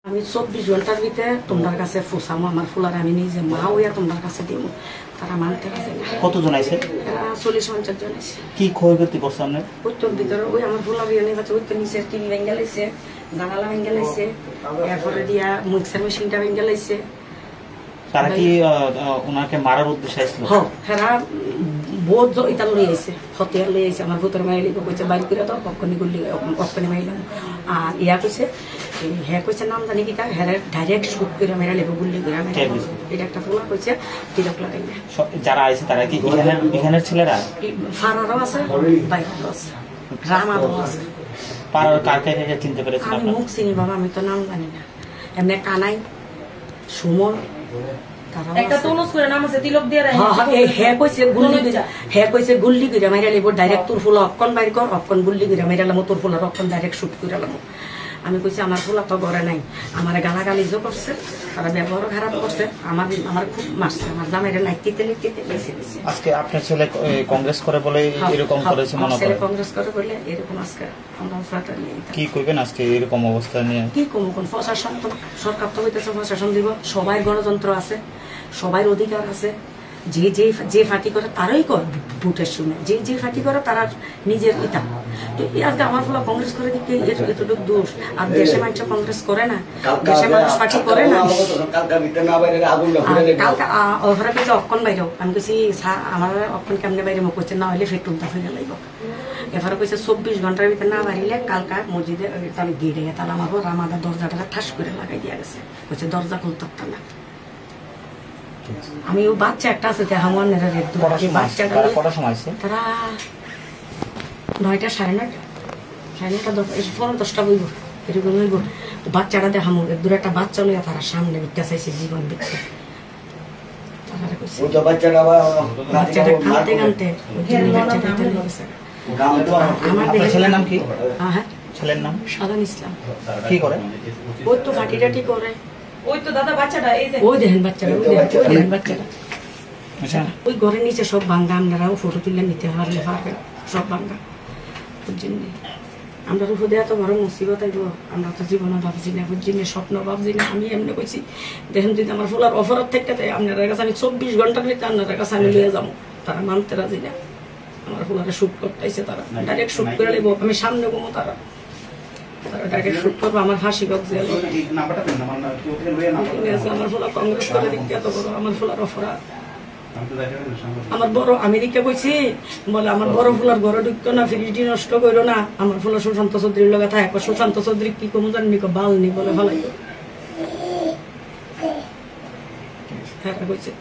আমি 24 ঘন্টার ভিতরে তোমার কাছে ফুসামো আমার ফুলার আমি নিজে মা হইয়া তোমার কাছে দিব। তারা মানতে পারছে না। কতজন আইছে? 40-50 জন আছে। কি ক্ষয়ক্ষতি করছে আপনার? উত্তর ভিতরে ওই আমার ফুলার ইয়ে বাচ্চা উত্তর নিচে টিভি ভেঙে লাইছে, জানালা ভেঙে লাইছে, এরপরে দিয়া মিক্সার মেশিনটা ভেঙে লাইছে। তারা কি ওনাকে মারার উদ্দেশ্যে আসছিল? হ্যাঁ, বহুত ইটা লই আইছে, হতিয়ার লই আইছে। আমার ভূতর মাইলি কইছে বাইক করে দাও, পক্ষনি গুলি পক্ষনি মাইলাম। আর ইয়া কইছে হ্যাঁ কইছে নাম জানি কি হ্যাঁ ডাইরেক্ট শুট করে মেরা লেবো গুলি করে মেরা। এটা একটা ফুলা কইছে তিলক লাগাই। যারা আইছে তারা কি এখানের ছেলেরা? ফারারও আছে, বাইকও আছে, রামাদও আছে। পাড়ার কার কাকে চিনতে পেরেছেন? আমি মুখ চিনি বাবা, আমি তো নাম জানি না। এমনি কানাই, সুমন, গুল্লি করে মাইরা লিব ডাইরেক্ট তোর ফুলা অক্ষণ বাইর কর, অক্ষণ গুল্লি করে মাইরালাম তোর ফুলার অক্ষণ ডাইরেক্ট শুট করে লাম। আমি কইছি আমার ফুলা তো ঘরে নাই, আমার গালাগালিজও করছে, তারা ব্যবহারও খারাপ করছে, আমার খুব মারছে, আমার জামাইরা নাইতে আজকে আপনার ছেলে কংগ্রেস করে বলে এরকম করেছে মনে করেন? কংগ্রেস করে বলে এরকম আজকে কি কইবেন আজকে এরকম অবস্থা নিয়ে? কি কম কোন প্রশাসন তো সরকার তো হইতেছে, প্রশাসন দিব, সবাই গণতন্ত্র আছে, সবাই অধিকার আছে। যে ফাটি করে তারাই কর ভোটের সময়, যে ফাটি করে তারা নিজের ইটা। তো আজকে আমার ফলে কংগ্রেস করে দিকে এতটুকু দোষ। আর দেশে মানুষ কংগ্রেস করে না, দেশে মানুষ ফাটি করে না। ওভারে কিছু অক্ষণ বাইরেও আমি কইছি আমার অক্ষণ কেমনে বাইরে মুখ করছে না হলে ফেটুনটা ফেলে লাগবে। এবারে কইছে 24 ঘন্টার ভিতরে না বাড়িলে কালকা মসজিদে তাহলে গিয়ে তাহলে আমার রামাদা দরজাটা ঠাস করে লাগাই দিয়ে গেছে। কইছে দরজা খুলতে পারতাম না। আমি ও বাচ্চা একটা আছে তারা 9টা 9:30 বইব এরকম হইব। বাচ্চাটা দেখামো দূরে একটা বাচ্চা লইয়া তারা সামনে ভিক্ষা চাইছে জীবন ভিক্ষা। বাচ্চাটা কানতে কানতে আমার ছেলের নাম কি? হ্যাঁ, ছেলের নাম সাদান ইসলাম। কি করে? ওই তো ফাটি টাটি করে। ওই তো দাদা বাচ্চাটা এই যে ওই দেখেন বাচ্চাটা, ওই দেখেন বাচ্চাটা। ওই ঘরের নিচে সব ভাঙ্গা, আপনারাও ফটো তুলে নিতে পারলে পারবেন, সব ভাঙ্গা। বুঝছেন আমরা রূপ দেওয়া তো বড় মুসিবত আইব। আমরা তো জীবনে ভাবছি না, বুঝছি না, স্বপ্ন ভাবছি না। আমি এমনি কইছি দেখেন যদি আমার ফুলার অফারত থেকে আপনার কাছে আমি 24 ঘন্টার ভিতরে আপনার কাছে আমি লিয়ে যাবো। তারা মানতে রাজি না। আমার ফুলারে শুট করতেছে, তারা ডাইরেক্ট শুট করে নেবো। আমি সামনে ঘুমো, তারা ডাইরেক্ট শুট করবো। আমার হাসি গজে আমার ফুলা কংগ্রেস করে দিকে এত বড় আমার ফুলার অপরাধ। আমার বড় আমেরিকা কইছি বলে আমার বড় ফুলার ঘরে ঢুকতো না, ফ্রিজটি নষ্ট করো না। আমার ফুলা সুশান্ত চৌধুরীর লগে থাকে। সুশান্ত চৌধুরী কি কমু জানি বাল নি বলে ভালাই হ্যাঁ কইছে।